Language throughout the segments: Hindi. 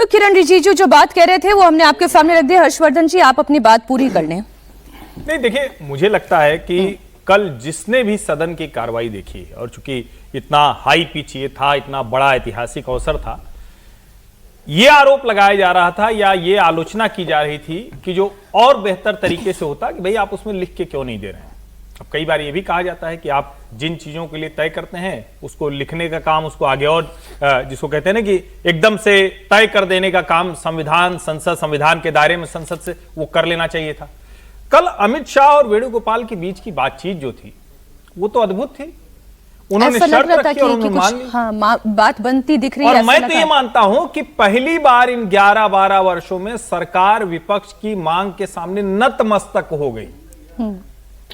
तो किरण रिजिजू जो बात कह रहे थे वो हमने आपके सामने रख दी। हर्षवर्धन जी, आप अपनी बात पूरी कर लें। नहीं, देखिए, मुझे लगता है कि कल जिसने भी सदन की कार्रवाई देखी, और चूंकि इतना हाई पिच ये था, इतना बड़ा ऐतिहासिक अवसर था, ये आरोप लगाया जा रहा था या ये आलोचना की जा रही थी कि जो और बेहतर तरीके से होता कि भाई आप उसमें लिख के क्यों नहीं दे रहे हैं। अब कई बार ये भी कहा जाता है कि आप जिन चीजों के लिए तय करते हैं उसको लिखने का काम, उसको आगे और जिसको कहते हैं ना कि एकदम से तय कर देने का काम संविधान के दायरे में संसद से वो कर लेना चाहिए था। कल अमित शाह और वेणुगोपाल के बीच की बातचीत जो थी वो तो अद्भुत थी। उन्होंने शर्त रखी और उन्होंने मान ली। हाँ, बात बनती दिख रही है। और मैं तो ये मानता हूं कि पहली बार इन 11-12 वर्षों में सरकार विपक्ष की मांग के सामने नतमस्तक हो गई।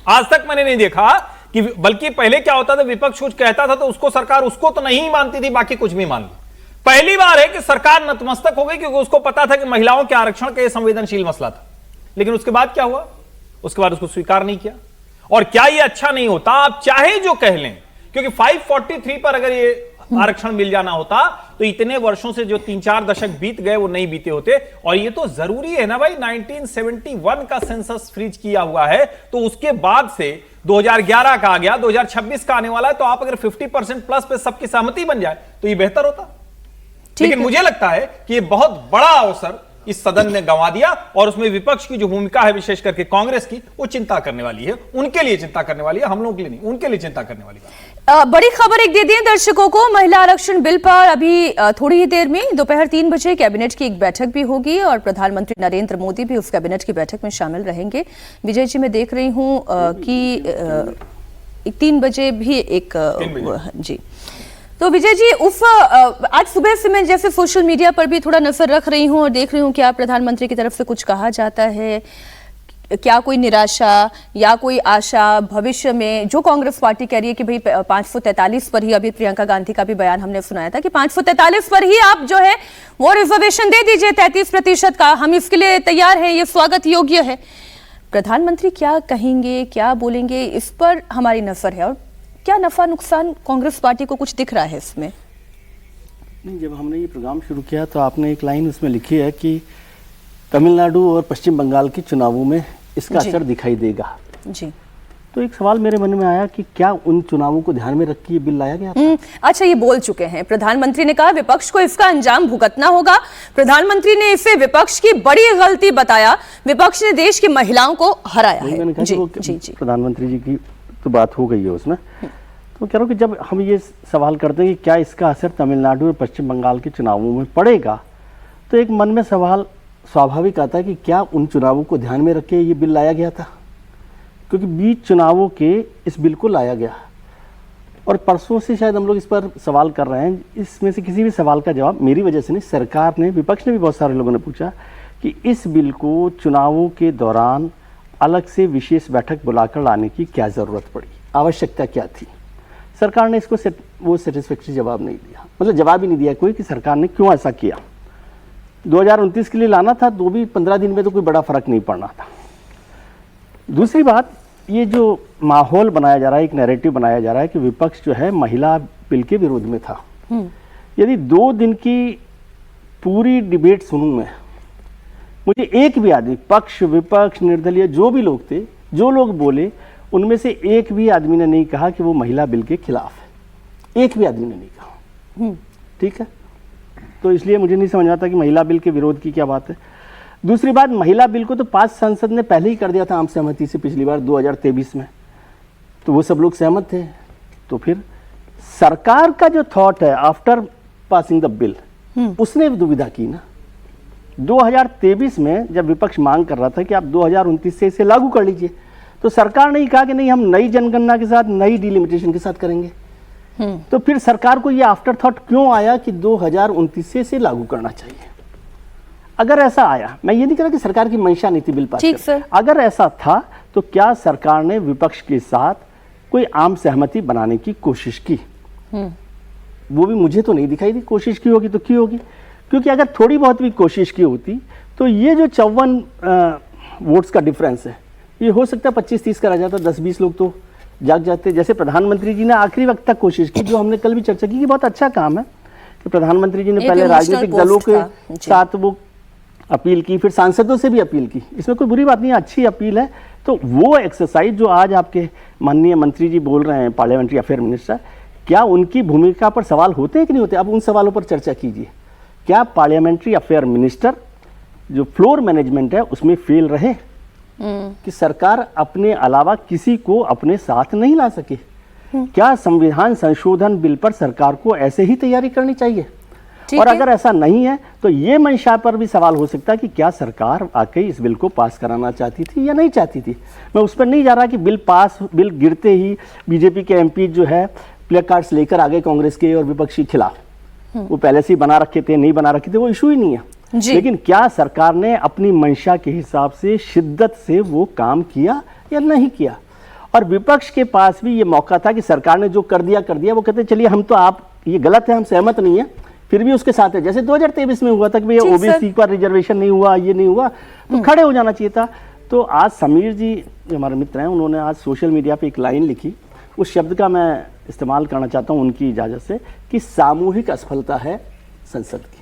आज तक मैंने नहीं देखा कि, बल्कि पहले क्या होता था, विपक्ष कुछ कहता था तो उसको सरकार उसको तो नहीं मानती थी, बाकी कुछ भी मान ली। पहली बार है कि सरकार नतमस्तक हो गई क्योंकि उसको पता था कि महिलाओं के आरक्षण का यह संवेदनशील मसला था। लेकिन उसके बाद क्या हुआ? उसके बाद उसको स्वीकार नहीं किया। और क्या यह अच्छा नहीं होता? आप चाहे जो कह लें, क्योंकि 543 पर अगर ये आरक्षण मिल जाना होता तो इतने वर्षों से जो 3-4 दशक बीत गए वो नहीं बीते होते। और ये तो जरूरी है ना भाई, 1971 का सेंसस फ्रीज किया हुआ है, तो उसके बाद से 2011 का आ गया, 2026 का आने वाला है, तो आप अगर 50% प्लस पे सबकी सहमति बन जाए तो ये बेहतर होता। लेकिन मुझे लगता है कि ये बहुत बड़ा अवसर इस सदन ने गंवा दिया, और उसमें विपक्ष की जो भूमिका है, विशेष करके कांग्रेस की, वो चिंता करने वाली है। उनके लिए चिंता करने वाली है, हम लोगों के लिए नहीं, उनके लिए चिंता करने वाली बात। बड़ी खबर एक दे दें दर्शकों को। महिला आरक्षण बिल पर अभी थोड़ी ही देर में दोपहर 3 बजे कैबिनेट की एक बैठक भी होगी और प्रधानमंत्री नरेंद्र मोदी भी उस कैबिनेट की बैठक में शामिल रहेंगे। विजय जी, मैं देख रही हूँ कि 3 बजे भी एक जी। तो विजय जी, आज सुबह से मैं जैसे सोशल मीडिया पर भी थोड़ा नजर रख रही हूँ और देख रही हूँ कि प्रधानमंत्री की तरफ से कुछ कहा जाता है, क्या कोई निराशा या कोई आशा भविष्य में? जो कांग्रेस पार्टी कह रही है कि भाई 543 पर ही, अभी प्रियंका गांधी का भी बयान हमने सुनाया था कि 543 पर ही आप जो है वो रिजर्वेशन दे दीजिए 33% का, हम इसके लिए तैयार हैं, ये स्वागत योग्य है। प्रधानमंत्री क्या कहेंगे, क्या बोलेंगे, इस पर हमारी नजर है। और क्या नफा नुकसान कांग्रेस पार्टी को कुछ दिख रहा है इसमें? नहीं, जब हमने ये प्रोग्राम शुरू किया तो आपने एक लाइन उसमें लिखी है कि तमिलनाडु और पश्चिम बंगाल के चुनावों में इसका असर दिखाई देगा जी। तो एक सवाल मेरे मन में आया कि क्या उन चुनावों को ध्यान में रख के ये बिल लाया गया था? अच्छा, ये बोल चुके हैं प्रधानमंत्री ने, कहा विपक्ष को इसका अंजाम भुगतना होगा। प्रधानमंत्री ने इसे विपक्ष की बड़ी गलती बताया। विपक्ष ने देश की महिलाओं को हराया है। मैंने कहा जी, प्रधानमंत्री जी की तो बात हो गई है उसमें, तो कह रहा हूँ कि जब हम ये सवाल करते हैं कि क्या इसका असर तमिलनाडु और पश्चिम बंगाल के चुनावों में पड़ेगा, तो एक मन में सवाल स्वाभाविक आता है कि क्या उन चुनावों को ध्यान में रख के ये बिल लाया गया था? क्योंकि बीच चुनावों के इस बिल को लाया गया और परसों से शायद हम लोग इस पर सवाल कर रहे हैं। इसमें से किसी भी सवाल का जवाब मेरी वजह से नहीं, सरकार ने, विपक्ष ने भी, बहुत सारे लोगों ने पूछा कि इस बिल को चुनावों के दौरान अलग से विशेष बैठक बुलाकर लाने की क्या ज़रूरत पड़ी, आवश्यकता क्या थी? सरकार ने इसको वो सेटिस्फैक्टरी जवाब नहीं दिया, मतलब जवाब ही नहीं दिया कोई कि सरकार ने क्यों ऐसा किया। 2029 के लिए लाना था तो भी 15 दिन में तो कोई बड़ा फर्क नहीं पड़ना था। दूसरी बात, ये जो माहौल बनाया जा रहा है, एक नैरेटिव बनाया जा रहा है कि विपक्ष जो है महिला बिल के विरोध में था। यदि 2 दिन की पूरी डिबेट सुनूं मैं, मुझे एक भी आदमी, पक्ष विपक्ष निर्दलीय जो भी लोग थे, जो लोग बोले, उनमें से एक भी आदमी ने नहीं कहा कि वो महिला बिल के खिलाफ है। एक भी आदमी ने नहीं कहा। ठीक है, तो इसलिए मुझे नहीं समझ आता कि महिला बिल के विरोध की क्या बात है। दूसरी बात, महिला बिल को तो 5 संसद ने पहले ही कर दिया था आम सहमति से, पिछली बार 2023 में, तो वो सब लोग सहमत थे। तो फिर सरकार का जो थॉट है आफ्टर पासिंग द बिल, उसने दुविधा की ना। 2023 में जब विपक्ष मांग कर रहा था कि आप 2029 से इसे लागू कर लीजिए, तो सरकार ने कहा कि नहीं, हम नई जनगणना के साथ, नई डिलिमिटेशन के साथ करेंगे। तो फिर सरकार को ये आफ्टर थॉट क्यों आया कि 2029 से इसे लागू करना चाहिए? अगर ऐसा आया, मैं ये नहीं कह रहा कि सरकार की मंशा नहीं थी बिल पास करने, अगर ऐसा था तो क्या सरकार ने विपक्ष के साथ कोई आम सहमति बनाने की कोशिश की? वो भी मुझे तो नहीं दिखाई दी। कोशिश की होगी तो की होगी, क्योंकि अगर थोड़ी बहुत भी कोशिश की होती तो ये जो 54 वोट्स का डिफरेंस है, ये हो सकता है 25-30 का रह जाता, 10-20 लोग तो जाग जाते। जैसे प्रधानमंत्री जी ने आखिरी वक्त तक कोशिश की, जो हमने कल भी चर्चा की कि बहुत अच्छा काम है कि प्रधानमंत्री जी ने एक पहले emotional राजनीतिक post दलों के था। जी। साथ वो अपील की, फिर सांसदों से भी अपील की। इसमें कोई बुरी बात नहीं है, अच्छी अपील है। तो वो एक्सरसाइज जो आज आपके माननीय मंत्री जी बोल रहे हैं, पार्लियामेंट्री अफेयर मिनिस्टर, क्या उनकी भूमिका पर सवाल होते हैं कि नहीं होते? अब उन सवालों पर चर्चा कीजिए। क्या पार्लियामेंट्री अफेयर मिनिस्टर जो फ्लोर मैनेजमेंट है उसमें फेल रहे कि सरकार अपने अलावा किसी को अपने साथ नहीं ला सके? क्या संविधान संशोधन बिल पर सरकार को ऐसे ही तैयारी करनी चाहिए? ठीक और है। अगर ऐसा नहीं है तो ये मंशा पर भी सवाल हो सकता है कि क्या सरकार वाकई इस बिल को पास कराना चाहती थी या नहीं चाहती थी। मैं उस पर नहीं जा रहा कि बिल गिरते ही बीजेपी के एमपी जो है प्ले कार्ड्स लेकर आगे कांग्रेस के और विपक्षी खिलाफ, वो पहले से ही बना रखे थे, नहीं बना रखे थे, वो इशू ही नहीं है। जी। लेकिन क्या सरकार ने अपनी मंशा के हिसाब से शिद्दत से वो काम किया या नहीं किया? और विपक्ष के पास भी ये मौका था कि सरकार ने जो कर दिया वो कहते चलिए हम तो, आप ये गलत है, हम सहमत नहीं है, फिर भी उसके साथ है। जैसे 2023 में हुआ था कि भैया जी, ओबीसी पर रिजर्वेशन नहीं हुआ, ये नहीं हुआ, तो खड़े हो जाना चाहिए था। तो आज समीर जी जो हमारे मित्र हैं, उन्होंने आज सोशल मीडिया पे एक लाइन लिखी, उस शब्द का मैं इस्तेमाल करना चाहता हूं उनकी इजाज़त से, कि सामूहिक असफलता है संसद की।